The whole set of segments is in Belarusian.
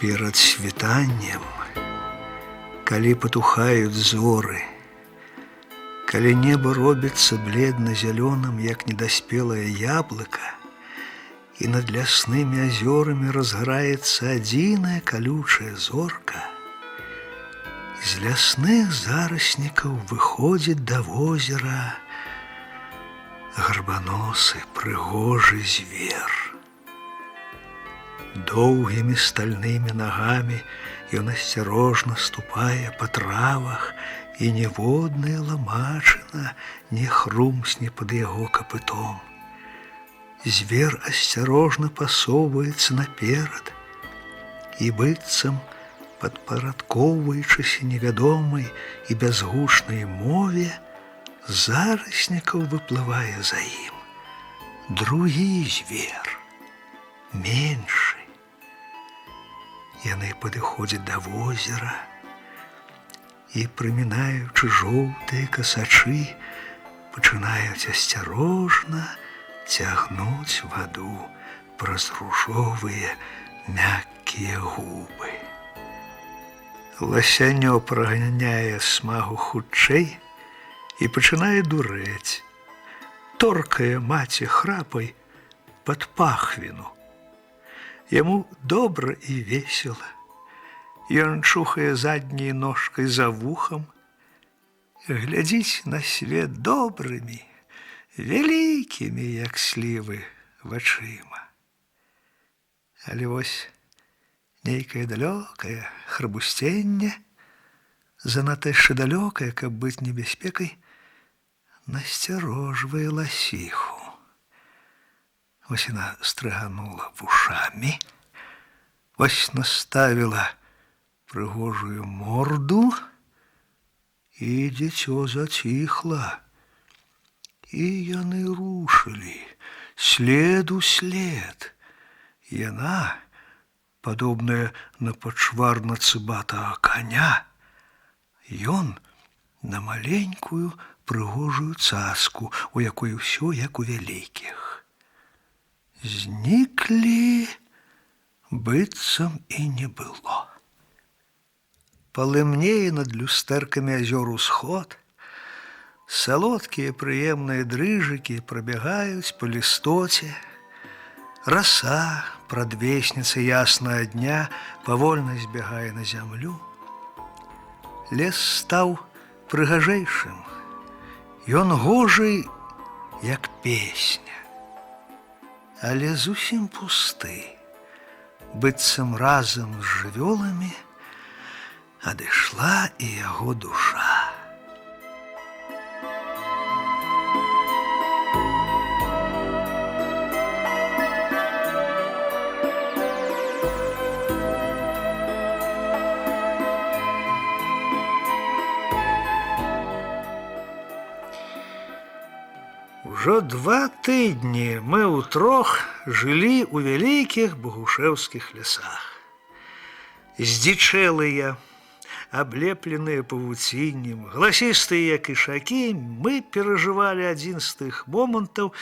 Перад світаннем, калі патухаюць зоры, калі неба робіцца бледна-зялёным, як недаспелае яблыка, і над ляснымі азёрамі разграецца адзіная калючая зорка, з лясных зараснікаў выходзіць да возера гарбаносы прыгожы звер. Доўгімі стальнымі нагамі ён асцярожна ступае па травах, і ніводная ламачына не хрумсне пад яго капытом. Звер асцярожна пасоўваецца наперад і, быццам падпарадкоўваючыся невядомай і бязгучнай мове, з зараснікаў выплывае за ім другі звер, меншы. Яны падыходзяць да возера і, прымінаючы жоўтыя касачы, пачынаюць асцярожна цягнуць ваду праз ружовыя мяккія губы. Ласянё праганяе смагу хутчэй і пачынае дурэць, торкае маці храпай пад пахвіну. Яму добра і весела. Ён чухае задняй ножкай за вухам, глядзіць на свет добрымі, вялікімі, як слівы, вачыма. Але вось нейкае далёкае храбусценне, занадта яшчэ далёкае, каб быць небяспекай, насцярожвае ласіху. Вось яна стрыганула вушамі, вось наставіла прыгожую морду, і дзіцё заціхла. І яны рушылі след у след. Яна, падобная на пачварна-цыбатага каня, ён на маленькую прыгожую цаску, у якой усё як у вялікіх. Зніклі, быццам і не было. Палымнее над люстэркамі азёр усход, салодкія прыемныя дрыжыкі прабягаюць па лістоце, раса, прадвесніца яснага дня, павольна збягае на зямлю. Лес стаў прыгажэйшым, ён гожы, як песня. Але зусім пусты, быццам разам з жывёламі адышла і яго душа. Ужо 2 тыдні мы ўтрох жылі ў вялікіх багушэўскіх лясах. Здзічэлыя, аблепленыя павуціннем, галасістыя, як ішакі, мы перажывалі адзін з тых момантаў,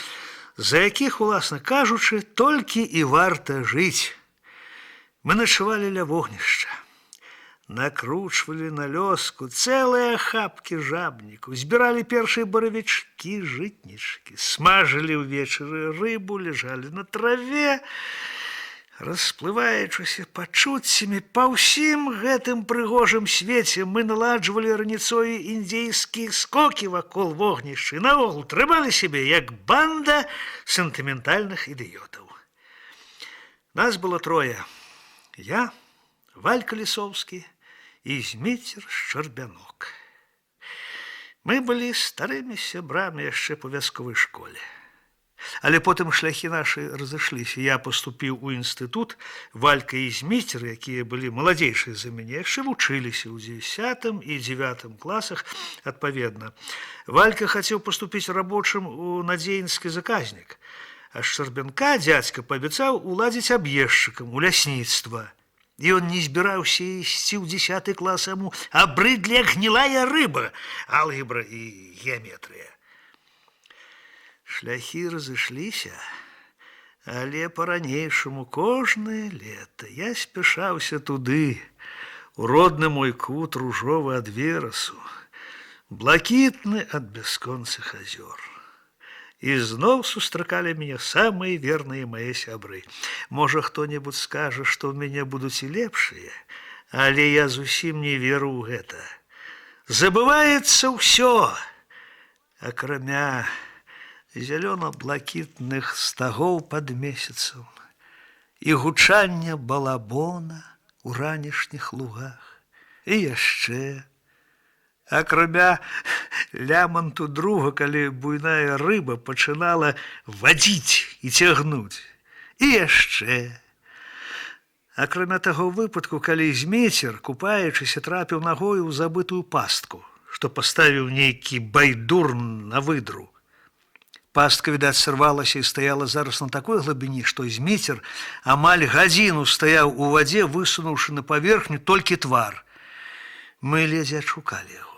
за якіх, уласна кажучы, толькі і варта жыць. Мы начавалі ля вогнішча, накручвалі на лёску цэлыя ахапкі жабніку, збіралі першыя баравічкі, жытнічкі, смажылі ўвечары рыбу, ляжалі на траве, расплываючыся пачуццямі па ўсім гэтым прыгожым свеце, мы наладжвалі раніцою індзейскія скокі вакол вогнішча і наогул трымалі сябе, як банда сентыментальных ідыётаў. Нас было 3. Я, Валька Лісоўскі і Зміцер Шчарбянок. Мы былі старымі сябрамі яшчэ па вясковай школе. Але потым шляхі нашы разышліся. Я паступіў у інстытут, Валька і Зміцер, якія былі маладзейшыя за мяне, яшчэ вучыліся ў 10 і 9 класах адпаведна. Валька хацеў паступіць рабочым у надзеінскі заказнік, а Шчарбянка дзядзька паабяцаў уладзіць аб'ездчыкам у лясніцтва. І он не збіраўся ісці ў 10 клас, яму абрыдлі, як гнілая рыба, алгебра і геаметрыя. Шляхі разышліся, Але па-ранейшаму кожнае лета я спяшаўся туды, у родны мой кут ружовы ад верасу, блакітны ад бясконцых азёр. І зноў сустракалі мяне самыя верныя мае сябры. Можа, хто-небудзь скажа, што ў мяне будуць і лепшыя, але я зусім не веру ў гэта. Забываецца ўсё, акрамя зялёна-блакітных стагоў пад месяцам і гучання балабона у ранішніх лугах. І яшчэ, акрамя ляманту друга, калі буйная рыба пачынала вадзіць і цягнуць. І яшчэ, акрамя таго выпадку, калі змецер, купаючыся, трапіў нагою ў забытую пастку, што паставіў нейкі байдур на выдру. Пастка, відаць, сарвалася і стаяла зараз на такой глыбіні, што змецер амаль гадзіну стаяў у вадзе, высунуўшы на паверхню толькі твар. Мы ледзьве адшукалі яго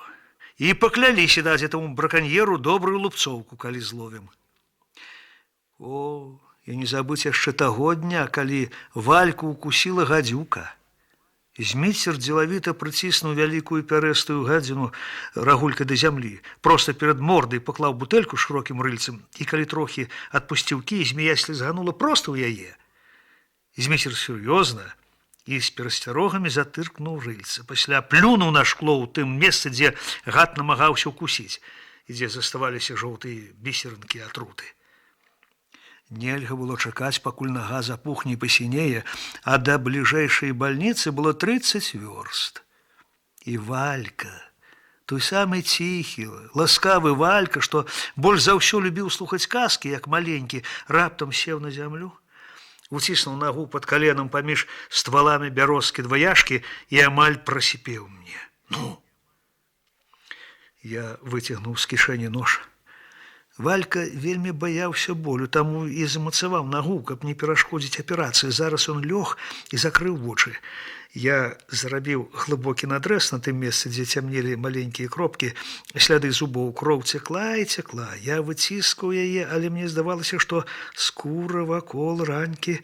і пакляліся даць этаму браканьеру добрую лупцоўку, калі зловім. О, і не забыць яшчэ таго дня, калі Вальку укусіла гадзюка. Змецер дзелавіта прыціснуў вялікую пярэстую гадзіну рагулькай да зямлі, проста перад мордай паклаў бутэльку шырокім рыльцам, і калі трохі адпусціў кій, змея слізганула проста ў яе. Змецер сур'ёзна і з перасцярогамі затыркнуў рыльца, пасля плюнуў на шкло ў тым месцы, дзе гад намагаўся ўкусіць, і дзе заставаліся жоўтыя бісерынкі атруты. Нельга было чакаць, пакуль нага запухне і пасінее, а да бліжэйшай бальніцы было 30 вёрст. І Валька, той самы ціхі, ласкавы Валька, што больш за ўсё любіў слухаць казкі, як маленькі, раптам сеў на зямлю, уціснуў нагу пад каленам паміж стваламі бярозкі дваяшкі і амаль прасіпеў мне. Ну! Я выцягнуў з кішэні нож. Валька вельмі баяўся болю, таму і замацаваў нагу, каб не перашкодзіць аперацыі. Зараз ён лёг і закрыў вочы. Я зрабіў глыбокі надрэз на тым месцы, дзе цямнелі маленькія кропкі, сляды зубоў, кроў цякла і цякла. Я выціскаў яе, але мне здавалася, што скура вакол ранькі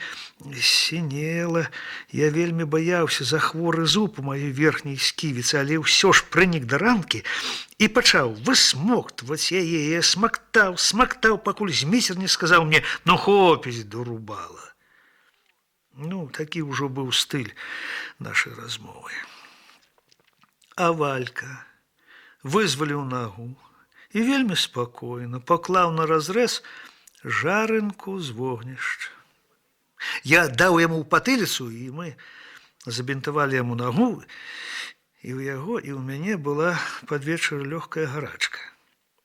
сінела. Я вельмі баяўся за хворы зуб у маёй верхняй сківіцы, але ўсё ж прынік да ранкі і пачаў высмоктваць яе. Я смактаў, пакуль змецер не сказаў мне: «Ну, хопіць, дурубала». Ну, такі ўжо быў стыль нашай размовы. А Валька вызваліў нагу і вельмі спакойна паклаў на разрэз жарынку з вогнішча. Я даў яму ў патыліцу, і мы забінтавалі яму нагу, і ў яго, і ў мяне была пад вечар лёгкая гарачка.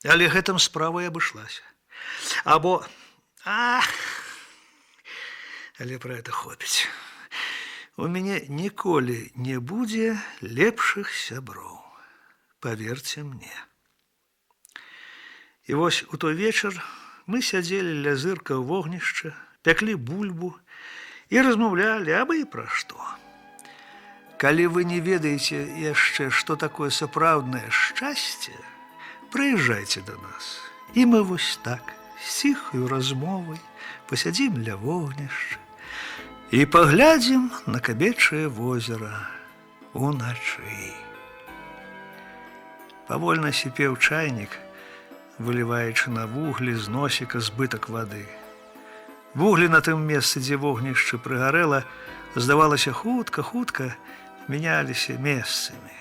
Але гэтым справа і абышлася. Але пра гэта хопіць. У мяне ніколі не будзе лепшых сяброў. Паверце мне. І вось у той вечар мы сядзелі ля зырка ў вогнішча, пяклі бульбу і размаўлялі абы і пра што. Калі вы не ведаеце яшчэ, што такое сапраўднае шчасце, прыязджайце да нас. І мы вось так, з ціхаю размовай, пасядзім ля вогнішча і паглядзім на кабечае возера уначы. Павольна сіпеў чайнік, выліваючы на вуглі з носіка збытак вады. Вуглі на тым месцы, дзе вогнішча прыгарэла, здавалася, хутка мяняліся месцамі.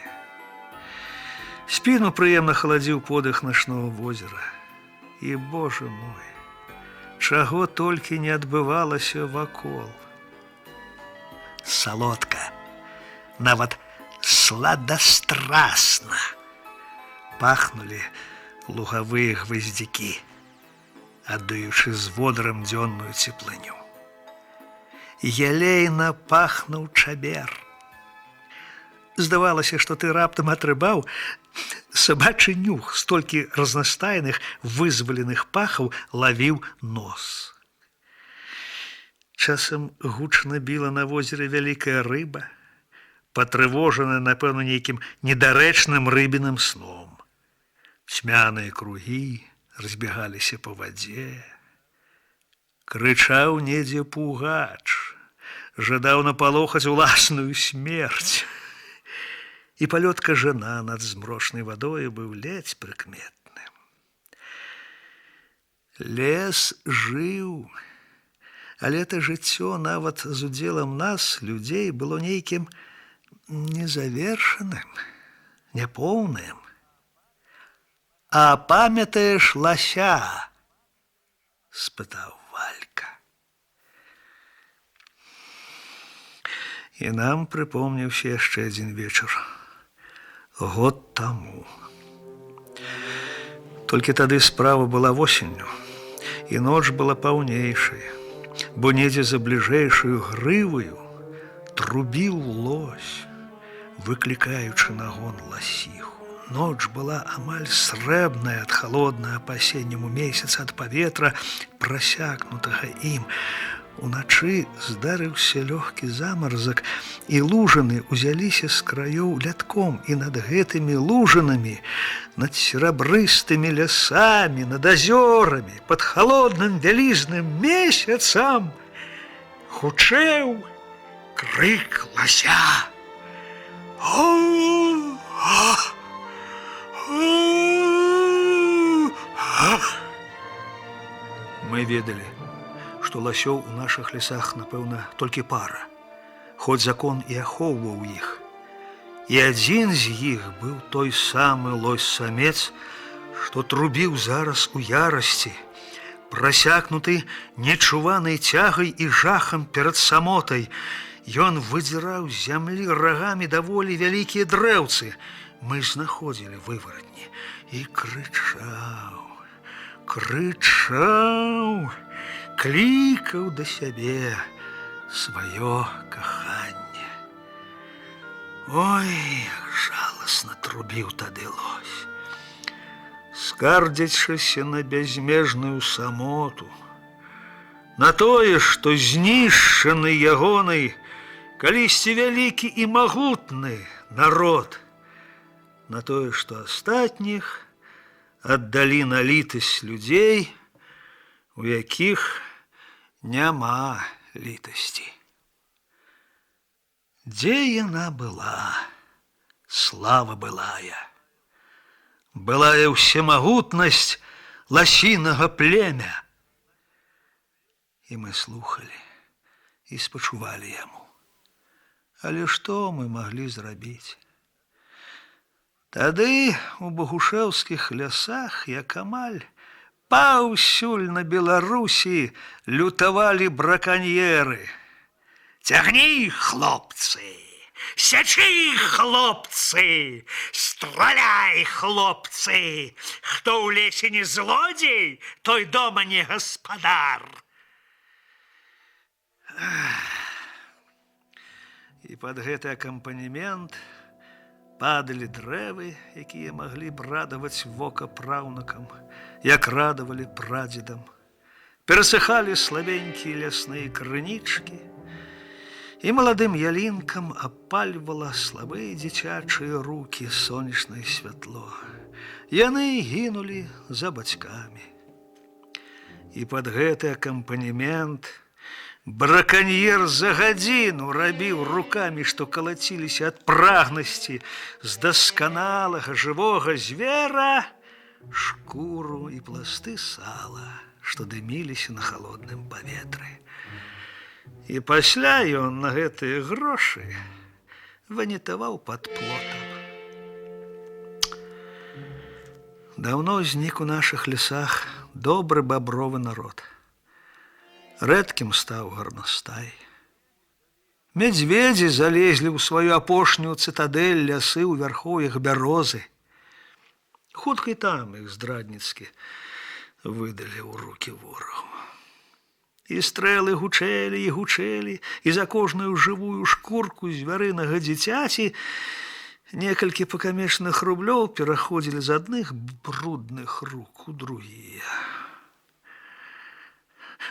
Спіну прыемна халадзіў подых начнога возера. І, Боже мой, чаго толькі не адбывалася вакол. Салодка, нават сладастрасна пахнулі лугавыя гваздзікі, аддаючы з водарам дзённую цеплыню. Ялейна пахнуў чабер. Здавалася, што ты раптам атрыбаў сабачы нюх, столькі разнастайных вызваленых пахаў лавіў нос. Часам гучна біла на возеры вялікая рыба, патрывожаная, напэўна, нейкім недарэчным рыбіным сном. Цьмяныя кругі разбегаліся па вадзе. крычаў недзе пугач, жадаў напалохаць уласную смерць. І палёт кажана над змрочнай вадою быў ледзь прыкметным. Лес жыў, але это жыццё нават з удзелам нас, людзей, было нейкім незавершаным, няпоўным. А памятаеш лася? Спытаў Валька. І нам прыпомніўся яшчэ адзін вечар. Год таму. Толькі тады справа была восенню, і ноч была паўнейшая, бо недзе за бліжэйшую грываю трубіў лось, выклікаючы на гон ласіху. Ноч была амаль срэбная ад халоднага па-асенняму месяца, ад паветра, прасякнутага ім. Уначы здарыўся лёгкі замарзак, і лужыны ўзяліся з краёў лятком, і над гэтымі лужынамі, над серабрыстымі лясамі, над азёрамі, пад халодным вялізным месяцам гучэў крык лася. Мы ведалі, што ласёў у нашых лесах, напэўна, толькі пара, хоць закон і ахоўваў іх. І адзін з іх быў той самы лось-самец, што трубіў зараз у ярасці, прасякнуты нечуванай цягай і жахам перад самотай. Ён выдзіраў з зямлі рагамі даволі вялікія дрэўцы. Мы знаходзілі вываратні і крычаў, клікаў да сябе сваё каханне. Ой, жаласна трубіў тады лось, скардзячыся на бязмежную самоту, на тое, што знішчаны ягонай калісьці вялікі і магутны народ, на тое, што астатніх аддалі на літасць людзей, у якіх няма літасці. Дзе яна была, слава былая? Былая ўсемагутнасць ласінага племя. І мы слухалі і спачувалі яму. Але што мы маглі зрабіць? Тады у багушэўскіх лясах, як амаль паўсюль на Беларусі, лютавалі браканьеры. Цягні, хлопцы! Сячы, хлопцы! Страляй, хлопцы! Хто ў лесе не злодзей, той дома не гаспадар. І пад гэты акампанемент падалі дрэвы, якія маглі б радаваць вока праўнукам, як радавалі прадзедам. Перасыхалі слабенькія лясныя крынічкі, і маладым ялінкам апальвала слабыя дзіцячыя рукі сонечнае святло. Яны гінулі за бацькамі. І пад гэты акампанемент браканьер за гадзіну рабіў рукамі, што калаціліся ад прагнасці з дасканалага жывога звера, шкуру і пласты сала, што дыміліся на халодным паветры. І пасля ён на гэтыя грошы ванітаваў пад плотам. Даўно знік у нашых лесах добры бабровы народ. Рэдкім стаў гарнастай. Мядзведзі залезлі ў сваю апошнюю цытадэль лясы ў вярхоўях бярозы. Хутка і там іх здрадніцкі выдалі ў рукі ворагу. І стрэлы гучэлі і гучэлі, і за кожную жывую шкурку звярынага дзіцяці некалькі пакамечных рублёў пераходзілі з адных брудных рук у другія.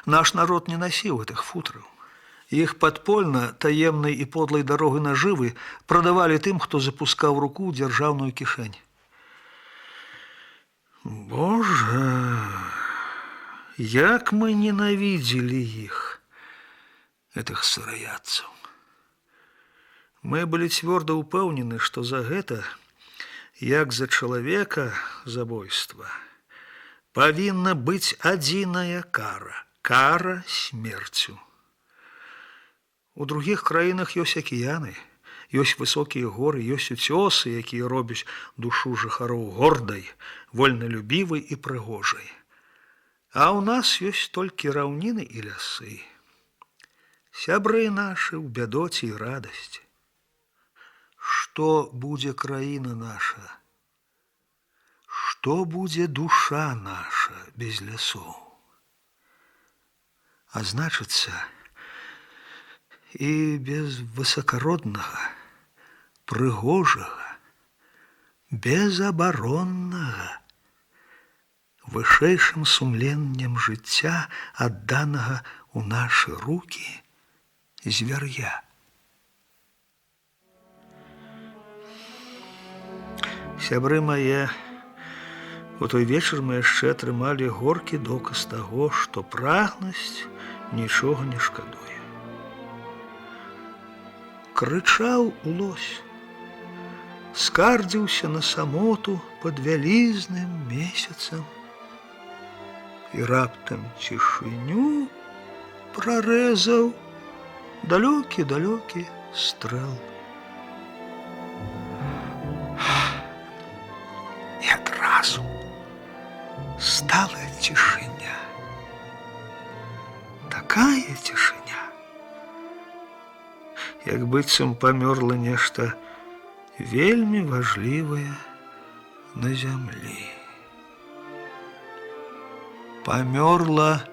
Наш народ не насіў гэтых футраў. Іх падпольна, таемнай і подлай дарогай нажывы прадавалі тым, хто запускаў руку ў дзяржаўную кішэнь. Божа, Як мы ненавидели их, этих сыроядцев. Мы были твердо упэўнены, что за гэта, як за человека забойства, павінна быць адзіная кара – кара смерцю. У других краінах ёсць акіяны, ёсць высокія горы, ёсць уцёсы, якія робяць душу жыхароў гордай, вольналюбівай і прыгожай. А ў нас ёсць толькі раўніны і лясы. Сябры нашы ў бядоце і радасці. Што будзе краіна наша? Што будзе душа наша без лясоў? А значыцца, і без высакароднага, прыгожага, безабароннага, вышэйшым сумленнем жыцця, адданага ў нашы рукі звяр'я. Сябры мае, у той вечар мы яшчэ атрымалі горкі доказ таго, што прагнасць нічога не шкадуе. Крычаў лось, скардзіўся на самоту пад вялізным месяцам, і раптам цішыню прарэзаў далёкі-далёкі стрэл. І адразу стала цішыня. Такая цішыня, як быццам памёрла нешта вельмі важлівае на зямлі. Памёрла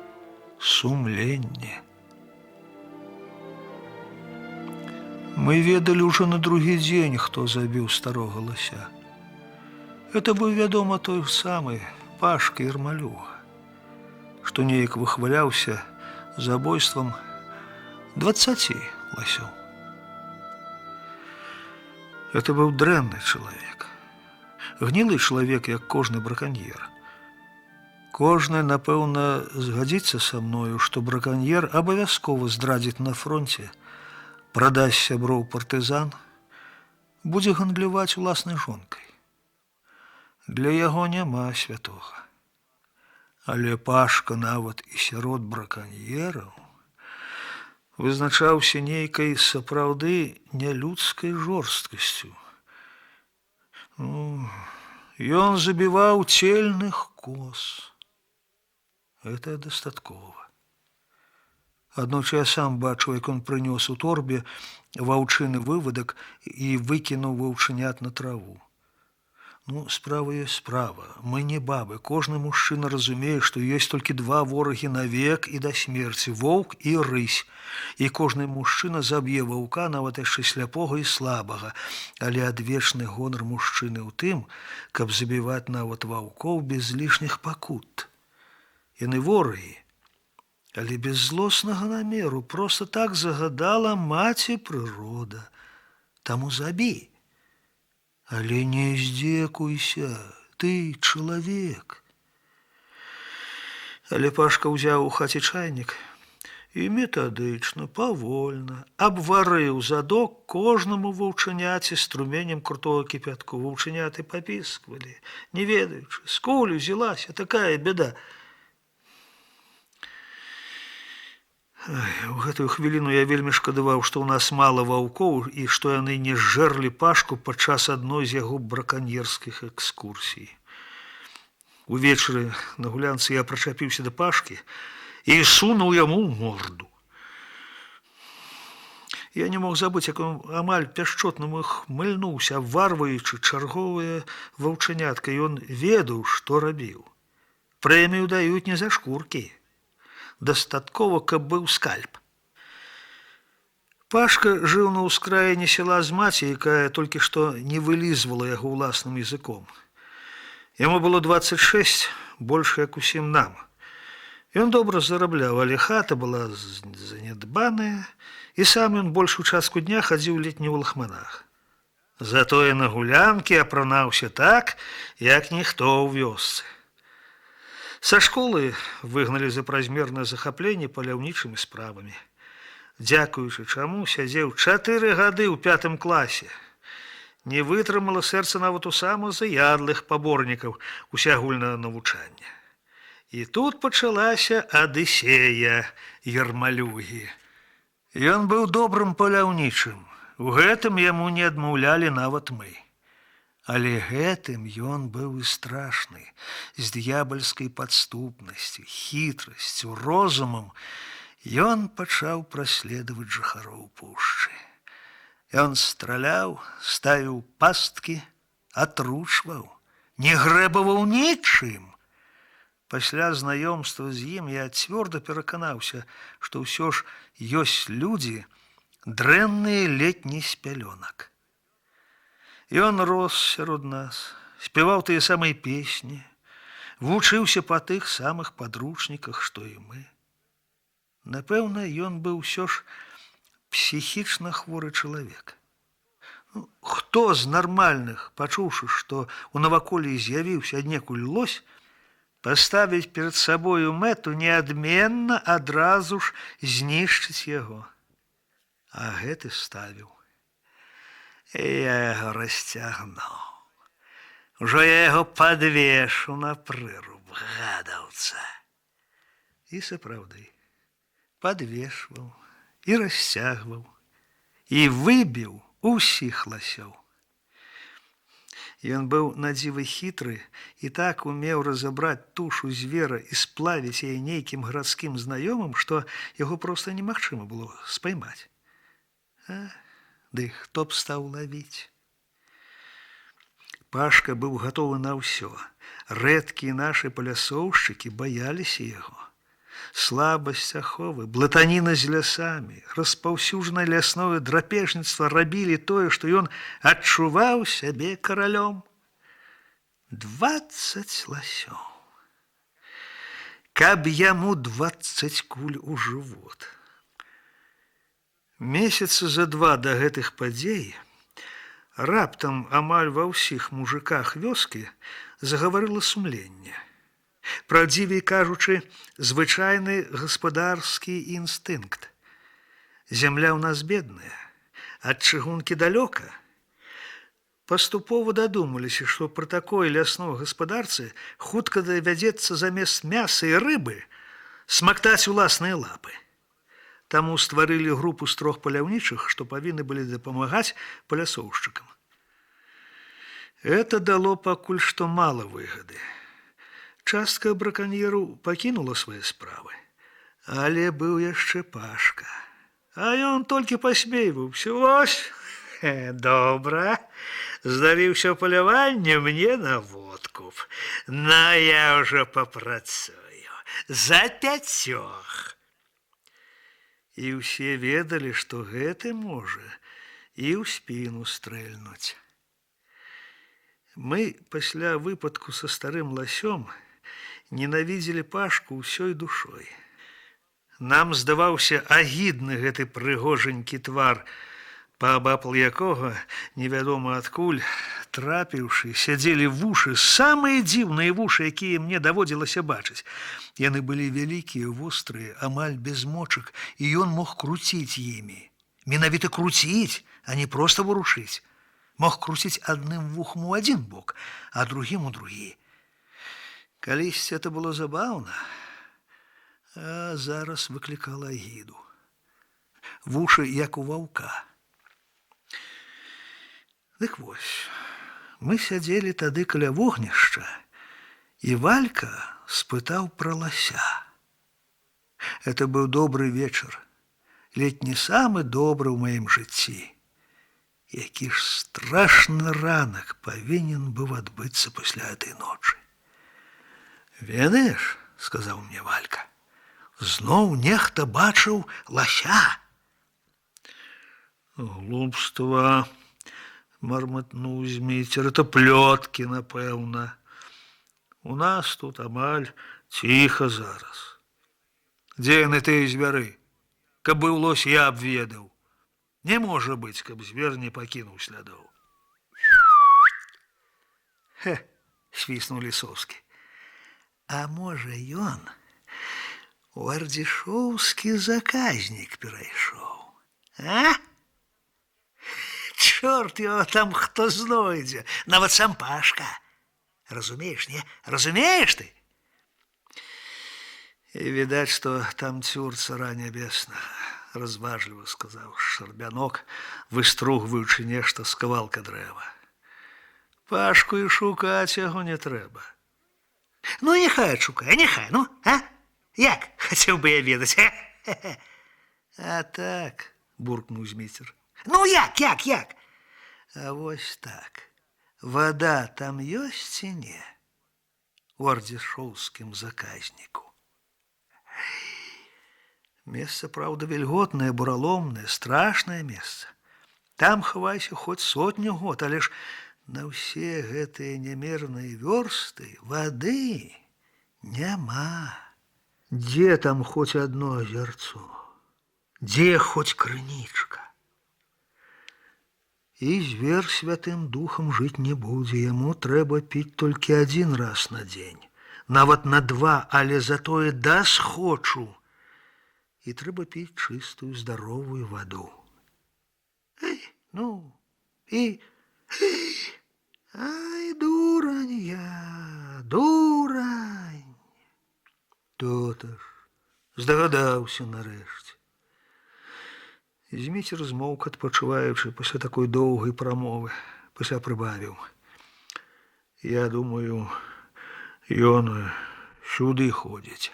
сумленне. Мы ведалі ўжо на другі дзень, хто забіў старога лася. Это быў, вядома, той самы Пашка Ермалюга, што неяк выхваляўся забойствам 20 ласёў. Это быў дрэнны чалавек, гнілы чалавек, як кожны браканьер. Кожны, напэўна, згадзіцца са мною, што браканьер абавязкова здрадзіць на фронце, прадасць сяброў партызан, будзе гандляваць уласнай жонкай. Для яго няма святога. Але Пашка нават і сярод браканьераў вызначаўся нейкай сапраўды нялюдскай жорсткасцю. Ён забіваў цельных коз. Это дастаткова. Аднойчы я сам бачыў, як ён прынёс у торбе ваўчыны вывадак і выкінуў ваўчынят на траву. Справа ёсць справа. Мы не бабы. Кожны мужчына разумее, што ёсць толькі два ворагі навек і да смерці – воўк і рысь. І кожны мужчына заб'е ваўка, нават яшчэ сляпога і слабага. Але адвечны гонар мужчыны ў тым, каб забіваць нават ваўкоў без лішніх пакут. Яны ворагі, але без злоснага намеру. Проста так загадала маці прырода. Таму забі. Але не здзекуйся, ты чалавек. Але Пашка ўзяў у хаце чайнік і метадычна, павольна абварыў задок кожнаму ваўчаняці струменем крутого кіпятку. Ваўчаняты папісквалі, не ведаючы, скуль узялася такая бяда. У гэтую хвіліну я вельмі шкадаваў, што ў нас мала ваўкоў і што яны не зжэрлі Пашку падчас адной з яго браканьерскіх экскурсій. Увечары на гулянцы я прычапіўся да Пашкі і сунуў яму ў морду. Я не мог забыць, як ён амаль пяшчотным хмыльнуўся, абварваючы чарговыя ваўчанятка. Ён ведаў, што рабіў. Прэмію даюць не за шкуркі. Дастаткова, каб быў скальп. Пашка жыў на ўскраіне села з маці, якая толькі што не вылізвала яго ўласным языком. Яму было 26, больш як усім нам. Ён добра зарабляў, але хата была занядбаная, і сам ён большую частку дня хадзіў ледзь не ў лахманах. Затое на гулянкі апранаўся так, як ніхто ў вёсцы. Со школы выгнали за празмернае захапленне паляўнічымі справамі. Дзякуючы чаму сядзеў 4 гады ў 5 класе. Не вытрымала сэрца нават у самых заядлых паборнікаў усеагульнага навучання. І тут пачалася адысея Ярмалюгі. Ён быў добрым паляўнічым. У гэтым яму не адмаўлялі нават мы. Але гэтым ён быў і страшны, з д'ябальскай падступнасцю, хітрасцю, розумам. Ён пачаў праследаваць жыхароў пушчы. Ён страляў, ставіў пасткі, атручваў, не грэбаваў нічым. Пасля знаёмства з ім я цвёрда пераканаўся, што ўсё ж ёсць людзі, дрэнныя ледь не з пялёнак. Ён рос сярод нас, спяваў тыя самыя песні, вучыўся па тых самых падручніках, што і мы. Напэўна, ён быў усё ж псіхічна хворы чалавек. Хто з нармальных, пачуўшы, што ў наваколлі з'явіўся аднекуль лось, паставіць перад сабою мэту неадменна адразу ж знішчыць яго. А гэты ставіў. Я яго расцягнуў. Ужо я яго падвешу на прыруб, гадаўца. І сапраўды, падвешваў і расцягваў, і выбіў усіх ласёў. Ён быў надзіва хітры і так умеў разабраць тушу звера і сплавіць яе нейкім гарадскім знаёмым, што яго проста немагчыма было спаймаць. Ды хто б стаў лавіць? Пашка быў гатовы на ўсё. Рэдкія нашы палясоўшчыкі баяліся яго. Слабасць аховы, блатаніна з лясамі, распаўсюджанае лясное драпежніцтва рабілі тое, што ён адчуваў сябе каралём. 20 ласёў. Каб яму 20 куль у жывот. Месяцы за 2 да гэтых падзей раптам амаль ва ўсіх мужыках вёскі загаварыла сумленне. Праўдзівей кажучы, звычайны гаспадарскі інстынкт. Зямля ў нас бедная, ад чыгункі далёка. Паступова дадумаліся, што пры такой лясной гаспадарцы хутка давядзецца замест мяса і рыбы смактаць уласныя лапы. Таму стварылі групу з 3 паляўнічых, што павінны былі дапамагаць палясоўшчыкам. Это дало пакуль што мала выгады. Частка браканьераў пакінула свае справы, але быў яшчэ Пашка. А ён толькі пасмейваўся. Вось, добра, здаліўся паляванне мне на водкуп. На я ўжо папрацую за 5. І ўсе ведалі, што гэты можа і ў спіну стрэльнуць. Мы пасля выпадку са старым ласём ненавідзелі Пашку ўсёй душой. Нам здаваўся агідны гэты прыгожанькі твар, паабапал якога, невядома адкуль, трапіўшы, сядзелі вушы, самыя дзіўныя вушы, якія мне даводзілася бачыць. Яны былі вялікія, вострыя, амаль без мочак, і ён мог круціць імі. Менавіта круціць, а не проста варушыць. Мог круціць адным вухам у адзін бок, а другім у другі. Калісьці это было забаўна, а зараз выклікала агіду. Вушы, як у ваўка. Дык вось, мы сядзелі тады каля вогнішча, і Валька спытаў пра лася. Это быў добры вечар, ледь не самы добры ў маім жыцці. Які ж страшны ранак павінен быў адбыцца пасля этой ночы. Ведаеш, сказаў мне Валька, зноў нехта бачыў лася. Глупства, мармытнуў Зміцер, это плёткі, напэўна. У нас тут амаль ціха зараз. Дзе яны тыя звяры? Каб быў лось, я б ведаў. Не можа быць, каб звер не пакінуў слядоў. Свіснуў Лісоўскі. А можа ён у ардзішоўскі заказнік перайшоў, а? Чорт его там хто знойдзе, нават сам Пашка. Разумееш, не? Разумееш ты? І відаць, што там цюр цара нябеснага, разважліва сказаў Шчарбянок, выстругваючы нешта з кавалка дрэва. Пашку і шукаць яго не трэба. Ну, няхай шукае, няхай, ну, а? Як? Хацеў бы я ведаць, а? А так, буркнуў Зміцер. Ну, як? А вось так. Вада там ёсць ці не? У ардзішоўскім заказніку. Месца, праўда, вільготнае, бураломнае, страшнае месца. Там хавайся хоць 100 год, але ж на ўсе гэтыя нямерныя вёрсты вады няма. Дзе там хоць адно азярцо? Дзе хоць крынічка? І звер святым духам жыць не будзе. Яму трэба піць толькі 1 раз на дзень. Нават на 2, але затое да схочу. І трэба піць чыстую, здаровую ваду. Эй, ну, і... Ай, дурань я, дурань. То-то ж, здагадаўся нарэшце. Зміцер змоўк, адпачываючы пасля такой доўгай прамовы, пасля прыбавіў. Я думаю, ён сюды ходзіць,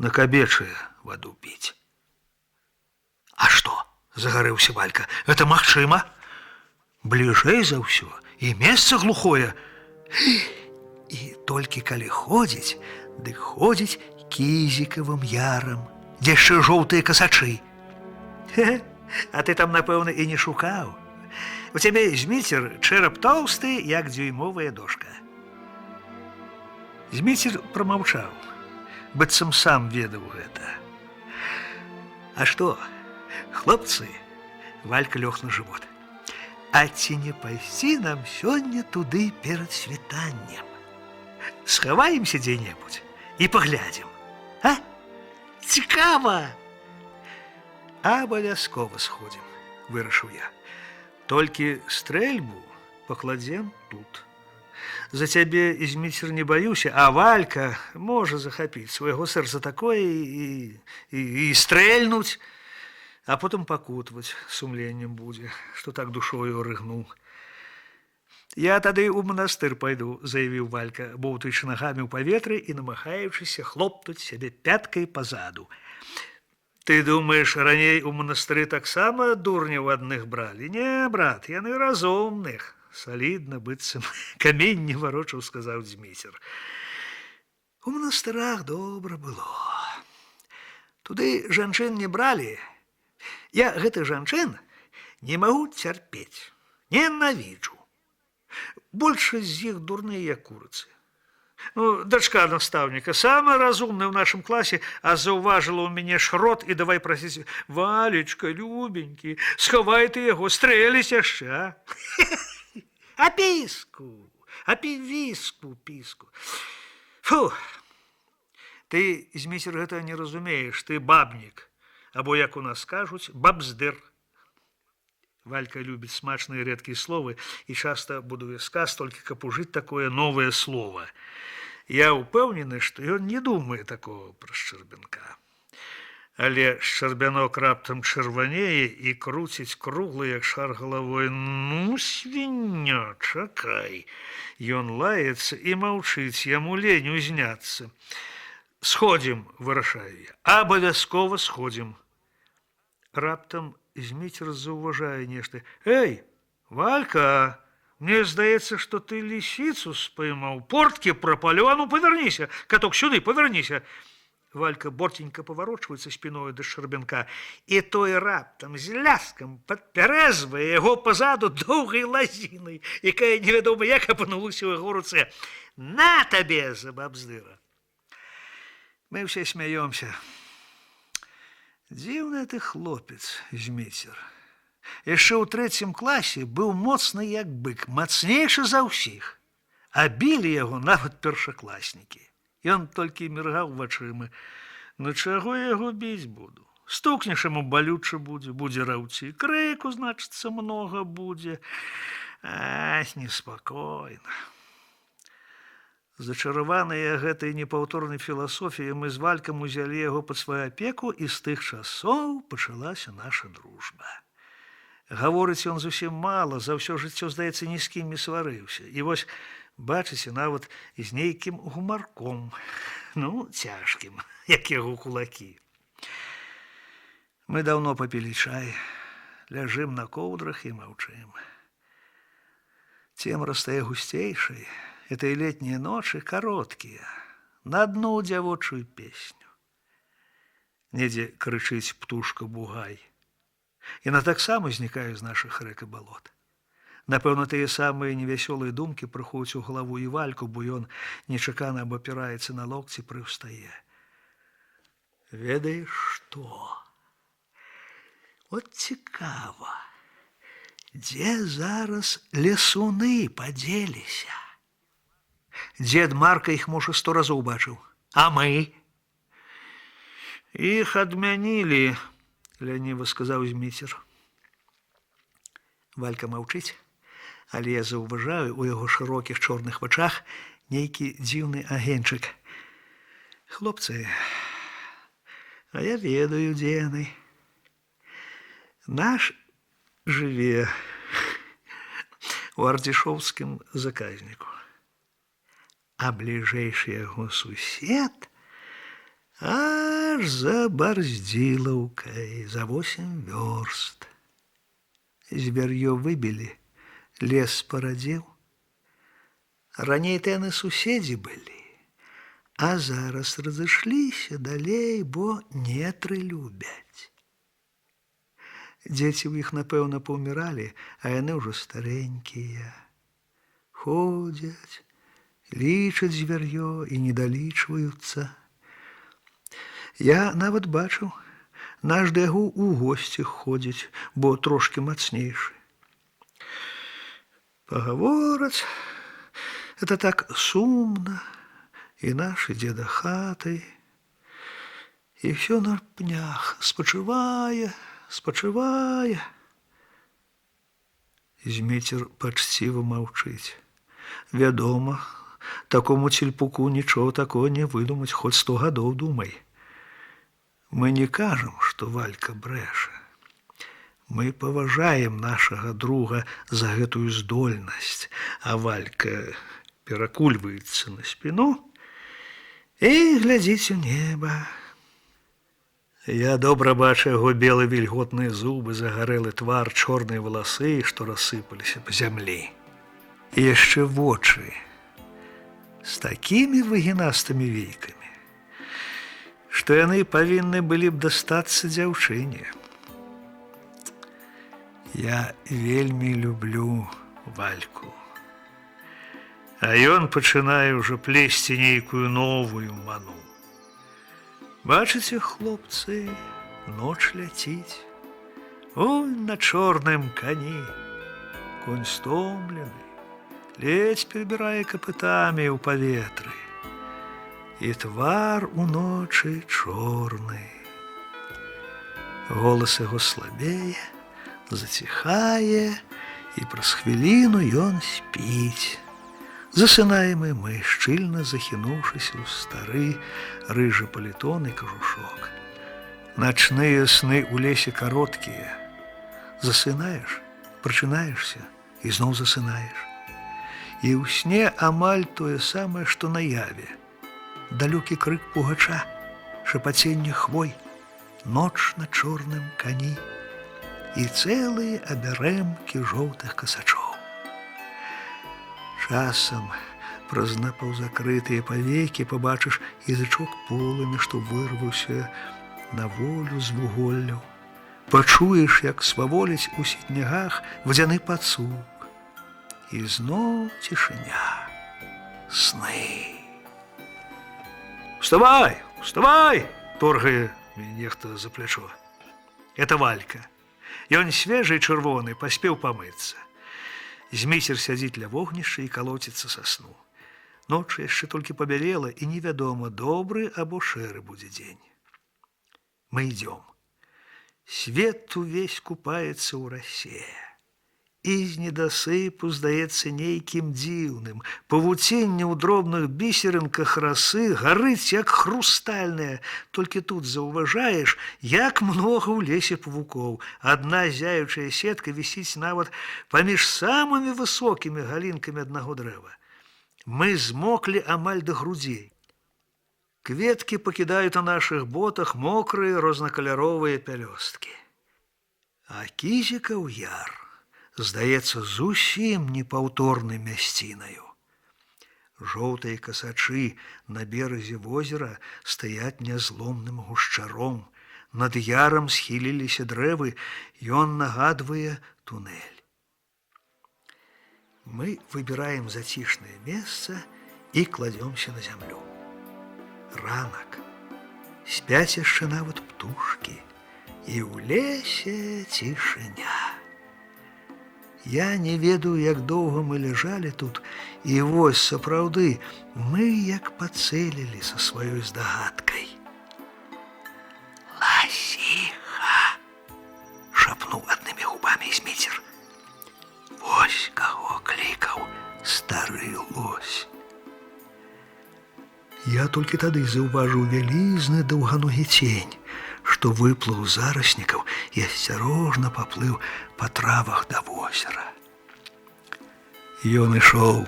на кабечае ваду піць. А што? Загарэўся Валька. Это магчыма? Бліжэй за ўсё, і месца глухое. І толькі калі ходзіць, дык ходзіць кізікавым ярам, дзе яшчэ жоўтыя касачы. А ты там, напэўна, і не шукаў. У цябе, Зміцер, чэрап тоўсты, як дзюймовая дошка. Зміцер прамаўчаў, быццам сам ведаў гэта. А што, хлопцы, Валька лёг на жывот. А ці не пайсці нам сёння туды перад світаннем? Схаваемся дзе-небудзь і паглядзім. А? Цікава! Абавязкова сходзім, вырашыў я. Толькі стрэльбу пакладзем тут. За цябе, Зміцер, не баюся, а Валька можа захапіць свайго сэрца такое і стрэльнуць, а потым пакутваць сумленнем будзе, што так душою рыгнуў. Я тады ў манастыр пайду, заявіў Валька, боўтаючы нагамі ў паветры і намагаючыся хлопнуць сябе пяткай пазаду. Ты думаеш, раней у манастыры таксама дурняў адных бралі? Не, брат, яны разумных. Салідна, быццам камень не варочаў, сказаў Зміцер. У манастырах добра было. Туды жанчын не бралі. Я гэтых жанчын не магу цярпець, ненавіджу. Большасць з іх дурныя, як курыцы. Ну, дачка настаўніка, самая разумная ў нашым класе, а заўважыла ў мяне шрот і давай прасіць: Валечка, любенькі, схавай ты яго, стрэліць яшчэ, а? А піску, а півіску, піску. Фу, ты, Зміцер, гэта не разумееш, ты бабнік, або, як у нас кажуць, бабздыр. Валька любіць смачныя рэдкія словы і часта будуе сказ толькі каб ужыць такое новае слово. Я ўпэўнены, што ён не думае такого пра Шчарбянка. Але Шчарбянок раптам чырванее і круціць круглы, як шар галавой. Ну, свіння, чакай. Ён лаецца і маўчыць, яму лень узняцца. Сходзім, вырашаю я. Абавязкова сходзім. Раптам Зміцер заўважае нешта. Эй, Валька, мне здаецца, што ты лісіцу спаймаў. Порткі прапалю, а ну павярніся. Каток, сюды, павярніся. Валька борценька паварочваецца спіною да Шчарбянка, і той раптам з ляскам падпярэзвае яго пазаду доўгай лазінай, якая невядома як апынулася ў яго руцэ. На табе, за бабздыра. Мы ўсе смяёмся. Дзіўны ты хлопец, Зміцер. Яшчэ ў 3 класе быў моцны як бык, мацнейшы за ўсіх. А білі яго нават першакласнікі. Ён толькі міргаў вачыма. Ну чаго я яго біць буду? Стукнеш яму балюча будзе раўці. Крыку, значыцца, многа будзе. Ах, неспакойна. Зачараваныя гэтай непаўторнай філасофіяй, мы з Валькам узялі яго пад сваю апеку, і з тых часоў пачалася наша дружба. Гаворыць ён зусім мала, за ўсё жыццё, здаецца, ні з кім не сварыўся. І вось, бачыце, нават з нейкім гумарком, ну, цяжкім, як яго кулакі. Мы даўно папілі чай, ляжым на коўдрах і маўчым. Цемра стае гусцейшай, этой летние ночи короткие, на одну дзявочую песню. Недзе крычыць птушка-бугай. Яна таксама знікае з нашых рэк і балот. Напэўна, тыя самыя невясёлыя думкі прыходзяць у галаву і Вальку, бо ён нечакана абапіраецца на локці, прыўстае. Ведаеш што? От цікава, дзе зараз лесуны падзеліся? Дзед Марка іх, можа, 100 разоў бачыў. А мы? Іх адмянілі, ляніва сказаў Зміцер. Валька маўчыць, але я заўважаю у яго шырокіх чорных вачах нейкі дзіўны агеньчык. Хлопцы, а я ведаю, дзе яны. Наш жыве у ардзішоўскім заказніку. А бліжэйшы яго сусед аж за Барздзілаўкай, за 8 вёрст. Звяр'ё выбілі, лес парадзеў. Раней-то яны суседзі былі, а зараз разышліся далей, бо нетры любяць. Дзеці ў іх, напэўна, паўміралі, а яны ўжо старэнькія. Ходзяць, лічаць звяр'ё і не далічваюцца. Я нават бачыў, наш да яго ў госці ходзіць, бо трошкі мацнейшы. Пагавораць, это так сумна, і наш ідзе да хаты, і ўсё на пнях спачывае, спачывае. Зміцер пачціва маўчыць. Вядома, такому цельпуку нічого такого не выдумаць, хоць 100 гадоў думай. Мы не кажам, што Валька брэша. Мы паважаем нашага друга за гэтую здольнасць, а Валька перакульваецца на спіну і глядзіць у неба. Я добра бачу яго белы вільготныя зубы, загарэлы твар, чорныя валасы, што рассыпаліся па зямлі. І яшчэ вочы з такімі выгінастымі вейкамі, што яны павінны былі б дастацца дзяўчыне. Я вельмі люблю Вальку. А ён пачынае ўжо плесці нейкую новую ману. Бачыце, хлопцы, ноч ляціць. Ой, на чорным кані. Конь стомлены, ледзь перабірае капытамі ў паветры. І твар у ночы чорны. Голас яго слабее, заціхае, і праз хвіліну ён спіць. Засынаем і мы, шчыльна захінуўшыся ў стары рыжы палітон і кажушок. Начныя сны ў лесе кароткія. Засынаеш, прачынаешся і зноў засынаеш. І ў сне амаль тое самае, што на яве. Далёкі крык пугача, шапаценне хвой, ноч на чорным кані і цэлыя абярэмкі жоўтых касачоў. Часам праз напаўзакрытыя павекі пабачыш язычок полымя, што вырваўся на волю з вуголляў. Пачуеш, як сваволіць у сетнягах вадзяны пацук. І зноў цішыня. Сны. «Вставай! Вставай!» – торгае нехта за плячо. Это Валька. Ён свежы і чырвоны, паспеў памыцца. Зміцер сядзіць ля вогнішча і калоціцца са сну. Ноч яшчэ толькі пабялела, і невядома, добры або шэры будзе дзень. Мы идем. Свет увесь купаецца ў расе. І з недасыпу здаецца нейкім дзіўным. Павуценне ў дробных бісерынках расы гарыць, як хрустальная. Толькі тут заўважаеш, як многа ў лесе павукоў. Адна зяючая сетка вісіць нават паміж самымі высокімі галінкамі аднаго дрэва. Мы змоклі амаль да грудзей. Кветкі пакідаюць на нашых ботах мокрыя рознакаляровыя пялёсткі. А кізікаў яр здаецца зусім непаўторнай мясцінаю. Жоўтыя касачы на беразе возера стаяць нязломным гушчаром. Над ярам схіліліся дрэвы, ён нагадвае тунэль. Мы выбираем зацішнае месца і кладёмся на зямлю. Ранак. Спяць яшчэ нават птушкі. І ў лесе цішыня. Я не ведаю, як доўга мы ляжалі тут, і вось, сапраўды, мы як пацэлілі са сваёй здагадкай. «Ласіха!» – шапнуў аднымі губамі Зміцер. Вось каго клікаў стары лось. Я толькі тады заўважыў вялізны даўганогі цень, што выплыў з зараснікаў і асцярожна паплыў па травах да возера. Ён ішоў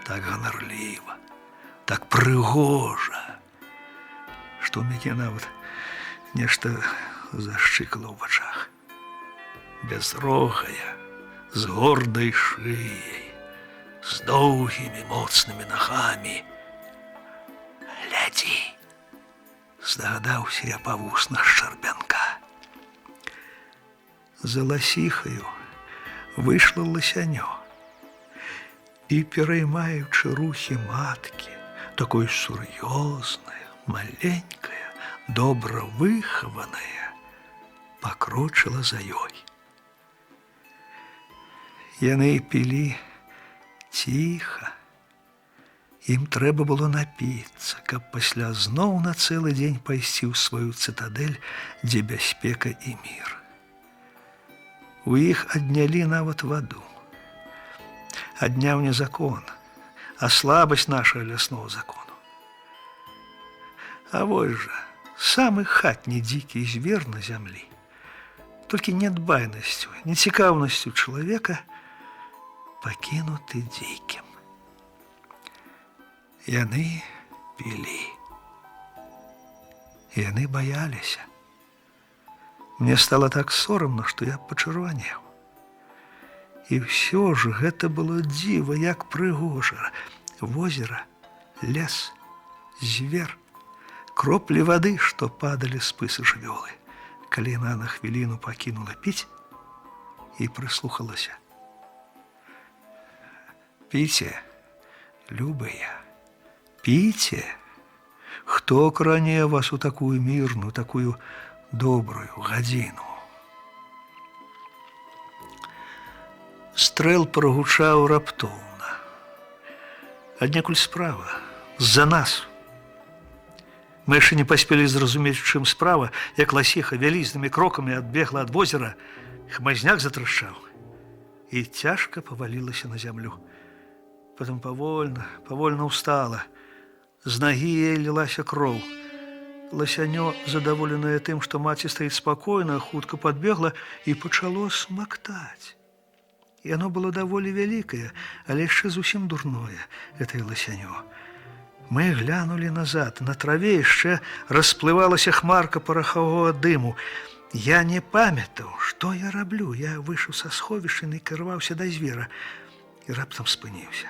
так ганарліва, так прыгожа, што ў мяне нават нешта зашчыкала ў вачах. Бязрогая, з гордай шыяй, з доўгімі моцнымі нагамі. «Глядзі!» Здагадаўся я па вуснах шчарбянка. За ласіхаю выйшла ласянё. І, пераймаючы рухі маткі, такой сур'ёзная, маленькая, добра выхаваная, пакрочыла за ёй. Яны пілі ціха. Ім трэба было напіцца, каб пасля зноў на цэлы дзень пайсці ў сваю цытадэль, дзе бяспека і мір. У іх аднялі нават ваду. Адняў не закон, а слабасць нашага ляснога закону. А вось жа, самы хатні дзікі звер на зямлі, толькі нядбайнасцю, нецікаўнасцю чалавека пакінуты дзікім. Яны пілі. Яны баяліся. Мне стала так сорамна, што я пачырванеў. І ўсё ж гэта было дзіва, як прыгожа. Возера, лес, звер, кроплі вады, што падалі з пысы жывёлы. Калі яна на хвіліну пакінула піць і прыслухалася. «Піце, любыя, піце, хто кране вас у такую мірную, такую добрую гадзіну». Стрэл прагучаў раптоўна. Аднекуль справа, з-за нас. Мы яшчэ не паспелі зразумець, у чым справа, як ласіха вялізнымі крокамі адбегла ад возера, хмызняк затрашчаў і цяжка павалілася на зямлю. Потым павольна ўстала. З нагі яе лілася кроў. Ласянё, задаволенае тым, што маці стаіць спакойна, хутка падбегла і пачало смактаць. Яно было даволі вялікае, але яшчэ зусім дурное, гэтае ласянё. Мы глянулі назад. На траве яшчэ расплывалася хмарка парахавога дыму. Я не памятаў, што я раблю. Я выйшаў са сховішча і кіраваўся да звера. І раптам спыніўся.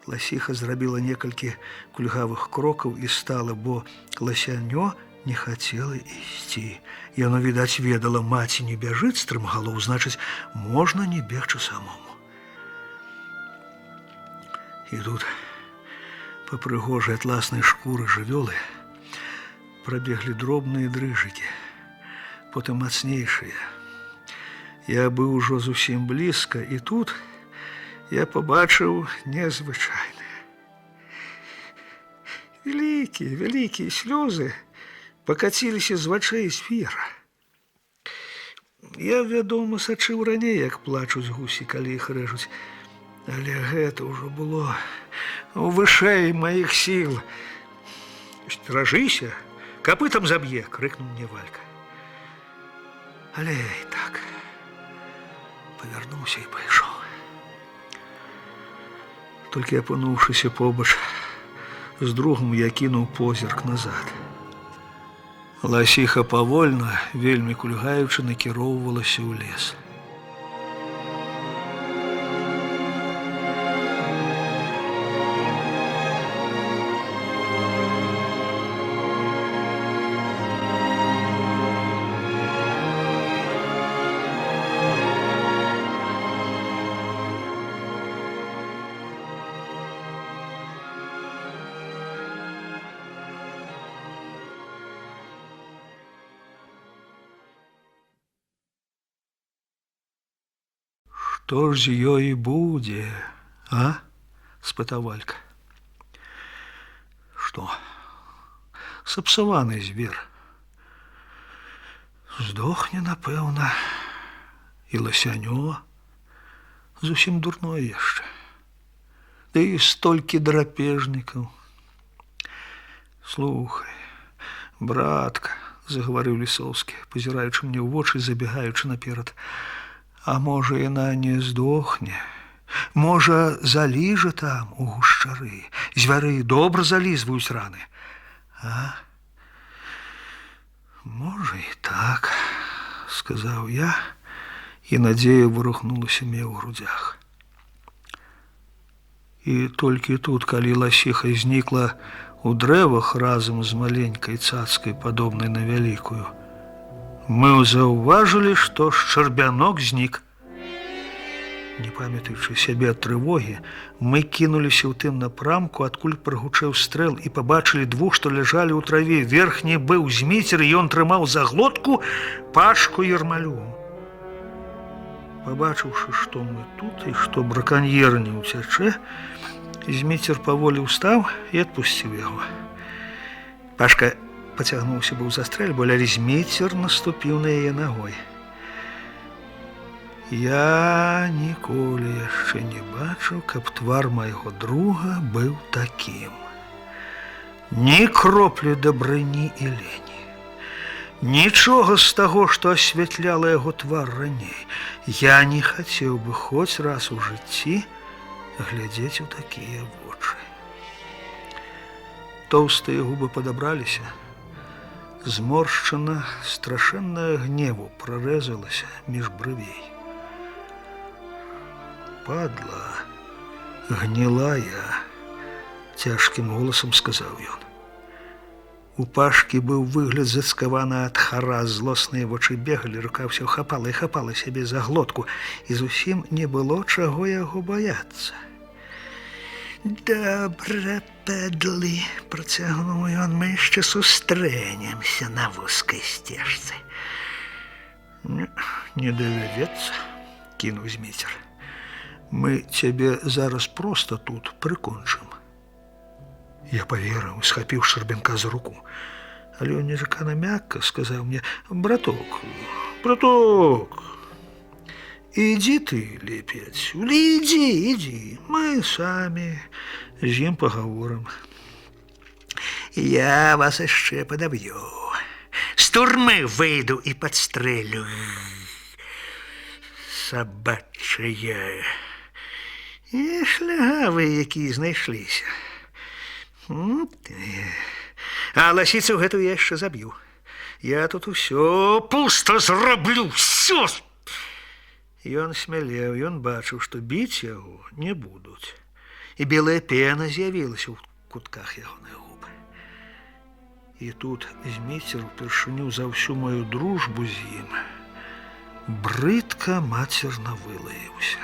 Ласіха зрабіла некалькі кульгавых крокаў і стала, бо ласянё не хацела ісці. Яно, відаць, ведала, маці не бяжыць стрымгалоў, значыць, можна не бегчы самому. І тут па прыгожай атласнай шкуры жывёлы прабеглі дробныя дрыжыкі, потым мацнейшыя. Я быў ужо зусім блізка, і тут я пабачыў незвычайнае. Вялікія слёзы пакаціліся з вачэй Звера. Я, вядома, сачыў раней, як плачуць гусі, калі іх рэжуць. Але гэта ўжо было вышэй маіх сіл. «Сцеражыся, капытам заб'е!» – крыкнуў мне Валька. Але і так павярнуўся і пайшоў. Толькі апынуўшыся побач з другом, я кінуў позірк назад. Ласіха павольна, вельмі кульгаючы, накіроўвалася ў лес. «Што ж з ёй будзе, а?» – спытаў Валька. «Што? Сапсаваны звер. Здохне, напэўна, і ласянё зусім дурное яшчэ. Ды і столькі драпежнікаў. Слухай, братка, – загаварыў Лісоўскі, пазіраючы мне ў вочы, забегаючы наперад, – а можа, яна не здохне? Можа, заліжа там, у гушчары? Звяры добра залізваюць раны. А? Можа, і так, – сказаў я, і надзея вырухнулася мне ў грудзях. І толькі тут, калі ласіха знікла у дрэвах разам з маленькай цацкай, падобнай на вялікую, мы заўважылі, што шчарбянок знік. Не памятаючы сябе ад трывогі, мы кінуліся ў тым напрамку, адкуль прагучэў стрэл, і пабачылі двух, што ляжалі ў траве. Верхні быў Зміцер, і ён трымаў за глотку пачку ярмалю. Пабачыўшы, што мы тут і што браканьер не ўцячэ, Зміцер паволі ўстаў і адпусціў яго. Пашка пацягнуўся быў за стрэльбу, але Зміцер наступіў на яе нагой. Я ніколі яшчэ не бачыў, каб твар майго друга быў такім. Ні кроплі дабрыні і лені. Нічога з таго, што асвятляла яго твар раней. Я не хацеў бы хоць раз у жыцці глядзець у такія вочы. Тоўстыя губы падабраліся. Зморшчына страшэнная гневу прарэзалася між брывей. «Падла, гнілая», – цяжкім голасам сказаў ён. У Пашкі быў выгляд зацкаваны ад хара, злосныя вочы бегалі, рука ўсё хапала і хапала сябе за глотку, і зусім не было чаго яго баяцца. «Добра, падлы», – працягнуў ён, – «мы яшчэ сустрэнемся на вузкай сцежцы». «Не давядзецца», – кінуў Зміцер. «Мы цябе зараз проста тут прыкончым». Я поверыў, схапіў Шчарбянка за руку. Але ён нечакана мякка сказаў мне: «Браток, ідзі ты лепей адсюль, ідзі, мы самі з ім пагаворым. Я вас яшчэ падаб'ю, з турмы выйду і падстрэлю, сабачыя». І шлягавыя, якія знайшліся. А ласіцу гэту я яшчэ заб'ю. Я тут усё пуста зраблю, усё. Ён смялеў, ён бачыў, што біць яго не будуць. І белая пена з'явілася ў кутках ягоных губ. І тут Зміцер упершыню за ўсю маю дружбу з ім брыдка мацерна вылаяўся.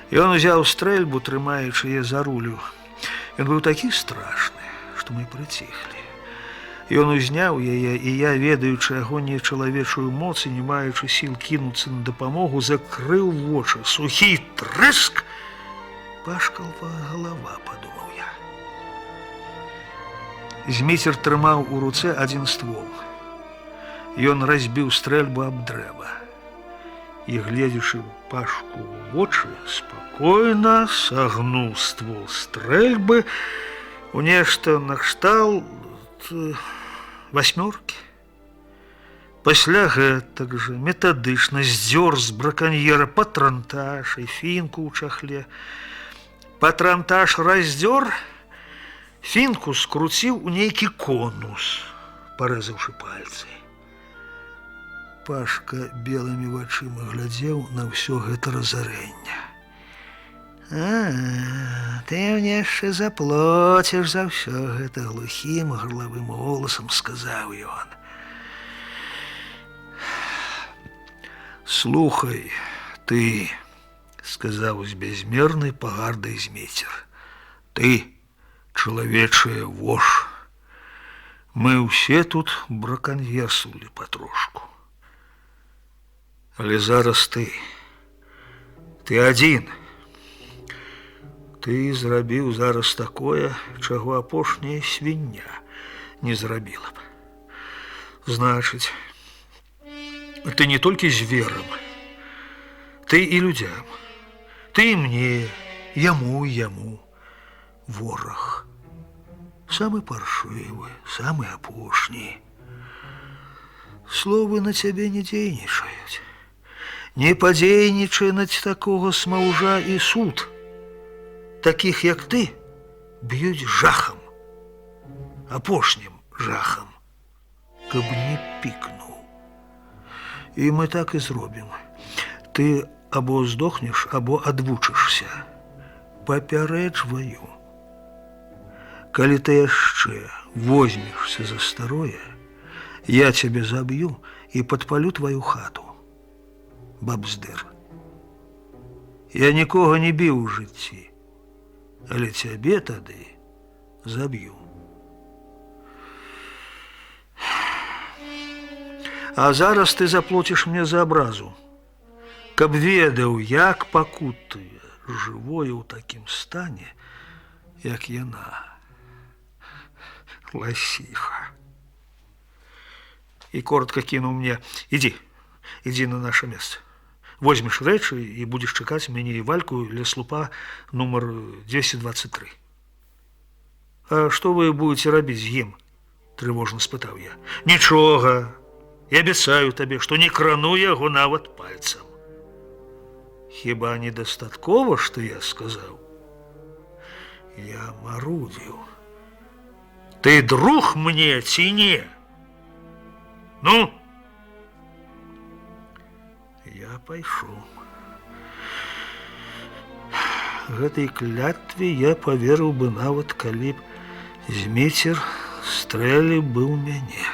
Ён узяў стрэльбу, трымаючы яе за рулю. Ён быў такі страшны, што мы прыціхлі. Ён узняў яе, і я, ведаючы яго нечалавечую моц і не маючы сіл кінуцца на дапамогу, закрыў вочы. Сухі трэск! Пашкала галава, падумаў я. Зміцер трымаў у руцэ адзін ствол. Ён разбіў стрэльбу аб дрэва і, гледзячы Пашку ў вочы, спакойна сагнуў ствол стрэльбы у нешта накшталт васьмёркі. Пасля гэтак жа метадычна здзёр з браканьера патранташ і фінку ў чахле. Патранташ раздзёр, фінку скруціў у нейкі конус, парэзаўшы пальцы. Пашка белымі вачыма глядзеў на ўсё гэта разарэнне. Ты мне яшчэ заплоціш за ўсё гэта, глухім горлавым голасам сказаў ён. Слухай, ты, сказаў з бязмернай пагардай Зміцер, ты, чалавечая вож, мы ўсе тут браканьерствовали патрошку. Але зараз ты адзін. Ты зрабіў зараз такое, чаго апошняя свіння не зрабіла б. Значыць, ты не толькі зверам, ты і людзям, ты і мне, яму вораг. Самы паршывы, самы апошні. Словы на цябе не дзейнічаюць. Не падзейнічае на такога смаўжа і суд. Такіх, як ты, б'юць жахам, апошнім жахам, каб не пікнуў. І мы так і зробім. Ты або здохнеш, або адвучышся. Папярэджваю. Калі ты яшчэ возьмешся за старое, я цябе заб'ю і падпалю тваю хату. Бабздыр. Я нікога не біў у жыцці, але цябе тады заб'ю. А зараз ты заплоціш мне за абразу, каб ведаў, як пакутуе жывое ў такім стане, як яна. Ласіха. І коротко кінуў мне: ідзі на наше месца. Возьмеш рэчы і будзеш чакаць мяне і Вальку ля слупа нумар 223. А што вы будете рабіць з ім? Трывожна спытаў я. Нічога. Я абяцаю табе, што не крану яго нават пальцам. Хіба недастаткова, што я сказаў? Я марудзіў. Ты друг мне ці не? Ну? Я пайшоў. Гэтай клятве я паверыў бы нават, калі б Зміцер стрэліў бы ў мяне.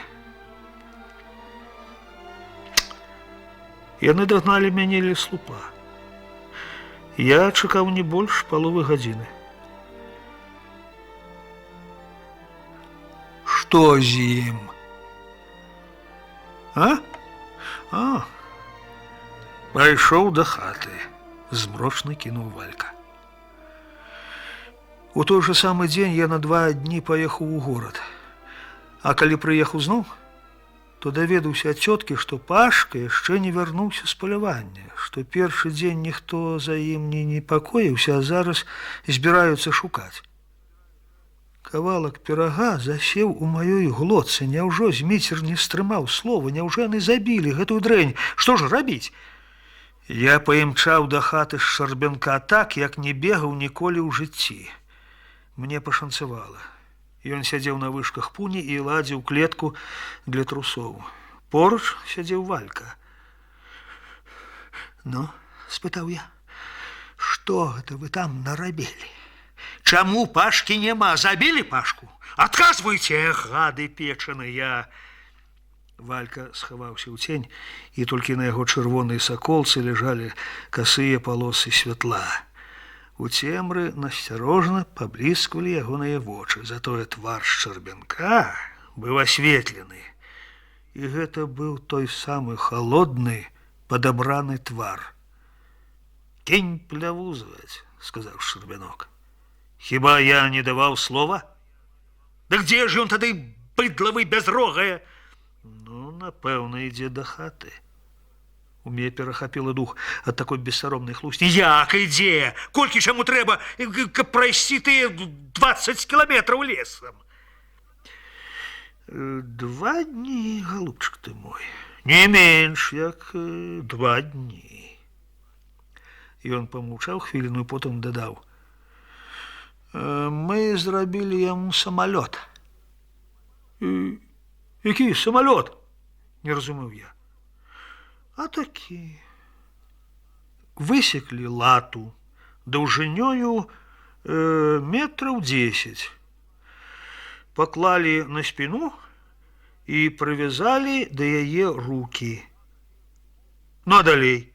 Яны дагналі мяне ля слупа. Я чакаў не больш паловы гадзіны. Што з ім? Пайшоў да хаты, змрочна кінуў Валька. У той жа самы дзень я на 2 дні паехаў у горад. А калі прыехаў зноў, то даведаўся ад цёткі, што Пашка яшчэ не вярнуўся з палявання, што першы дзень ніхто за ім не непакоіўся, а зараз збіраюцца шукаць. Кавалак пірага засеў у маёй глотцы. Няўжо Зміцер не стрымаў слова? Няўжо яны забілі гэтую дрэнь? Што ж рабіць? Я паімчаў да хаты з Шчарбянка так, як не бегаў ніколі ў жыцці. Мне пашанцавала. Ён сядзеў на вышках пуні і ладзіў клетку для трусоў. Поруч сядзеў Валька. Ну, спытаў я, што гэта вы там нарабілі? Чаму Пашкі няма? Забілі Пашку? Адказвайце, гады печаныя! Валька схаваўся ў цень, і толькі на яго чырвонай саколцы ляжалі касыя палосы святла. У цемры насцярожна паблісквалі ягоныя вочы, затое твар Шчарбянка быў асветлены. І гэта быў той самы халодны, падабраны твар. «Кінь плявузаваць», — сказаў Шчарбянок. «Хіба я не даваў слова? Да где ж ён тады, быдлавы бязрогае? Ну, напэўна, ідзе да хаты. У мяне перахапіла дух ад такой бессаромнай хлусні. Як ідзе? Колькі ж яму трэба, каб прайсці тыя 20 кіламетраў лесам? 2 дні, голубчик ты мой. Не менш, як 2 дні. Ён памаўчаў хвіліну і потым дадаў. Мы зрабілі яму самалёт. Які самалёт? Не разумеў я. А такі. Высеклі лату даўжынёю метраў 10. Паклалі на спіну і прывязалі да яе рукі. Ну, а далей?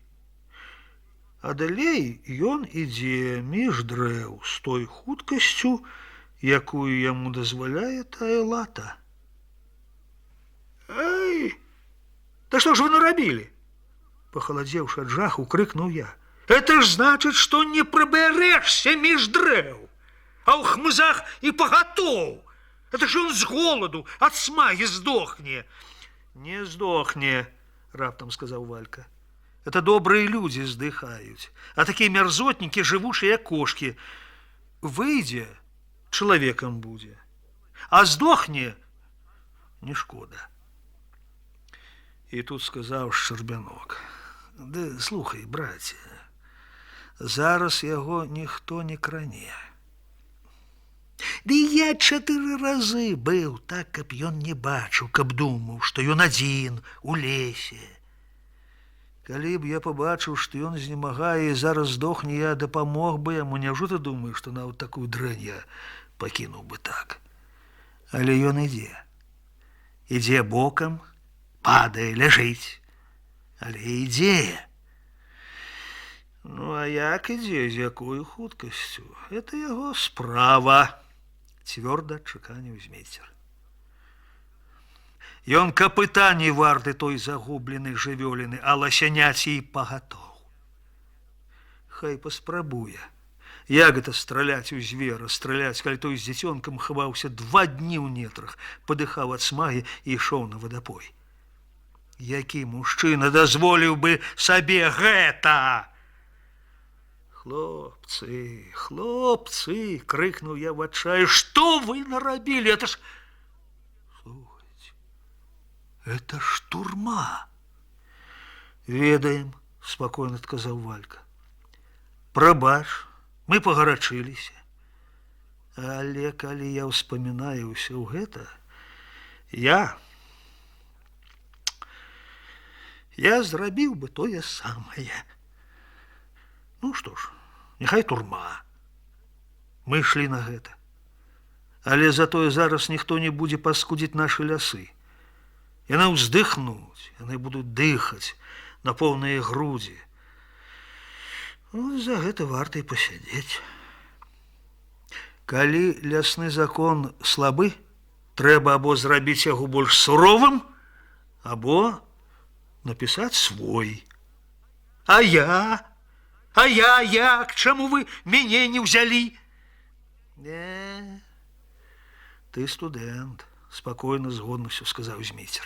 А далей ён ідзе між дрэў з той хуткасцю, якую яму дазваляе тая лата. Эй, да што ж вы нарабілі? Пахаладзеўшы ад жаху, крыкнуў я. Это ж значыць, што не прыбярэшся між дрэў, а ў хмызах і пагатоў. Это ж ён з голаду, ад смагі здохне. Не здохне, раптам сказаў Валька. Это добрые люди здыхаюць, а такие мерзотники жывучыя кошки. Выйдзе, чалавекам будзе, а здохне не шкода. І тут сказаў Шчарбянок. Ды слухай, браце, зараз яго ніхто не кране. Ды я 4 разы быў так, каб ён не бачыў, каб думаў, што ён адзін у лесе. Калі б я пабачыў, што ён знемагае і зараз здохне, я дапамог бы яму. Няўжо ты думаеш, што нават такую дрэнь я пакінуў бы так? Але ён ідзе. Ідзе бокам, падае, ляжыць. Але ідзе. Ну, а як ідзе, з якой хуткасцю? Это яго справа, цвёрда адчаканіў змейцер. Ён капыта не варты той загубленай жывёліны, а ласяняці і пагатоў. Хай паспрабуе. Як гэта страляць у звера, страляць, калі той з дзіцёнкам хаваўся 2 дні ў нетрах, падыхаў ад смагі і ішоў на вадапой. Які мужчына дазволіў бы сабе гэта? Хлопцы, хлопцы, крыкнуў я в адчаі, што вы нарабілі? Это ж... Это ж турма. Ведаем, спокойно отказал Валька. Прабач, мы пагарачыліся. Але калі я ўспамінаю ўсё гэта, я зрабіў бы тое самае. Ну што ж, няхай турма. Мы ішлі на гэта. Але затое зараз ніхто не будзе паскудзіць нашы лясы. Яны ўздыхнуць, яны будуць дыхаць на поўныя грудзі. Ну, за гэта варта і пасядзець. Калі лясны закон слабы, трэба або зрабіць яго больш суровым, або напісаць свой. А я як? Чаму вы мяне не ўзялі? Не, ты студэнт, спакойна з годнасцю сказаў змейцер.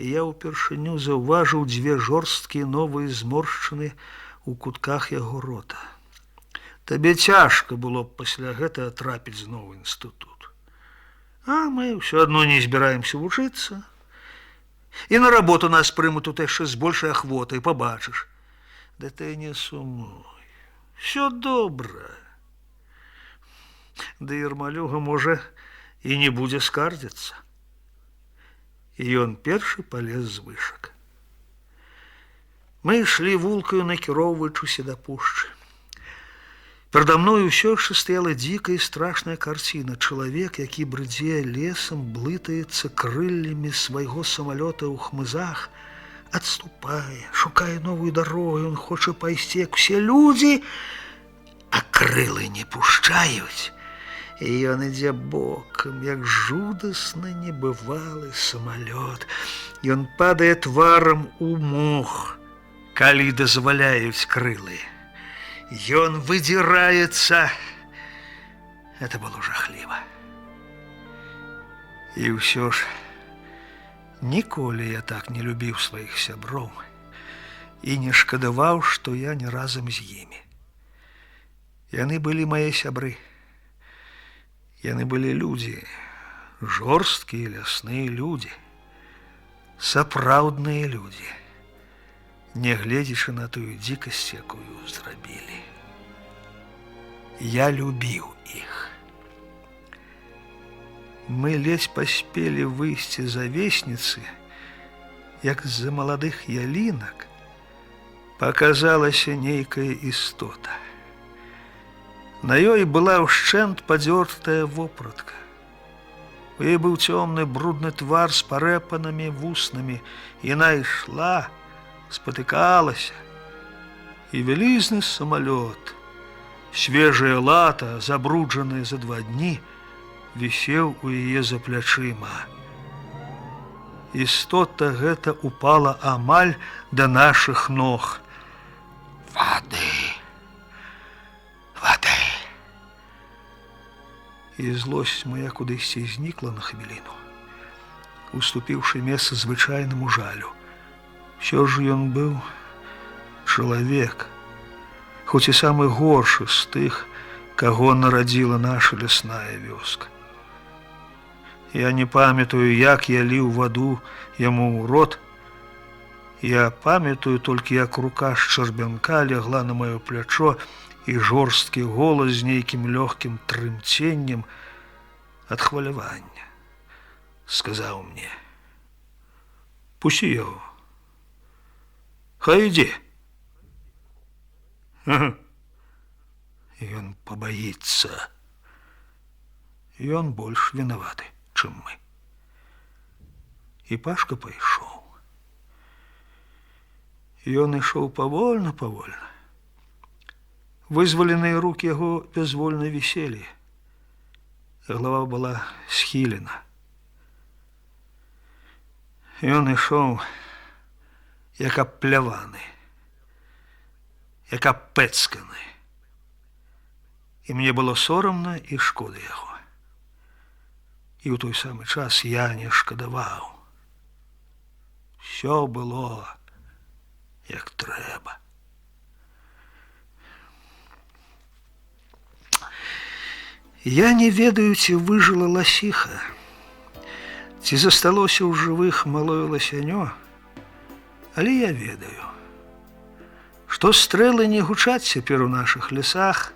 І я ўпершыню заўважыў 2 жорсткія новыя зморшчыны у кутках яго рота. Табе цяжка было б пасля гэтага трапіць зноў у інстытут. А мы ўсё адно не збіраемся вучыцца. І на работу нас прымуць тут яшчэ з большай ахвотай, пабачыш. Да ты не сумуй. Всё добра. Да Ермалюга, можа, і не будзе скардзіцца. І ён першы палез з вышак. Мы ішлі вулкаю, накіроўваючыся да пушчы. Перада мною ўсё яшчэ стаяла дзікая і страшная карціна. Чалавек, які брыдзе лесам, блытаецца крыллямі свайго самалёта ў хмызах, адступае, шукае новую дарогу. Ён хоча пайсці, як усе людзі, а крылы не пушчаюць. І ён ідзе бокам, як жудасна небывалы самалёт. Ён падае тварам у мох, калі дазваляюць крылы. Ён выдзіраецца. Это было жахліва. І ўсё ж ніколі я так не любіў сваіх сяброў і не шкадаваў, што я не разам з імі. Яны былі мае сябры. Яны былі людзі, жорсткія лясныя людзі, сапраўдныя людзі, нягледзячы на тую дзікасць, якую зрабілі. Я любіў іх. Мы ледзь паспелі выйсці з авесніцы, як з-за маладых ялінак паказалася нейкая істота. На ёй была ўшчэнт падзёртая вопратка. У ёй быў цёмны брудны твар з парэпанымі вуснамі. Яна ішла, спатыкалася, і вялізны самалёт, свежая лата, забруджаная за 2 дні, вісеў у яе за плячыма. Істота гэта упала амаль да нашых ног. Вады! Вады! І злосць моя кудысьці знікла на хвіліну, уступіўшы месца звычайнаму жалю. Усё ж ён быў чалавек, хоць і самы горшы з тых, каго нарадзіла наша лясная вёска. Я не памятаю, як я ліў ваду яму ў рот. Я памятаю толькі, як рука шчарбянка лягла на маё плячо, і жорсткі голас з нейкім лёгкім трымценнем ад хвалявання сказаў мне: «Пусці яго. Хай ідзе. Ён пабаіцца. Ён больш вінаваты, чым мы». І Пашка пайшоў. Ён ішоў павольна. Вызваленыя рукі яго бязвольна віселі. Галава была схілена. Ён ішоў, як абпляваны, як абпэцканы. І мне было сорамна і шкода яго. І ў той самы час я не шкадаваў. Усё было, як трэба. Я не ведаю, ці выжыла ласіха, ці засталося ў жывых малое ласянё, але я ведаю, што стрэлы не гучаць цяпер у нашых лясах,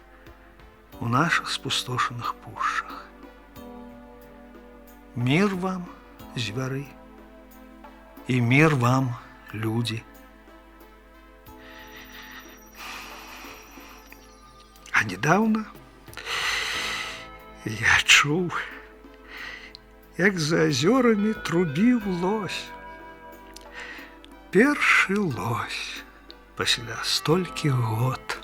у наших спустошаных пушчах. Мир вам, звяры, і мир вам, людзі. А недавно я чуў, як за азёрамі трубіў лось. Першы лось пасля столькі год.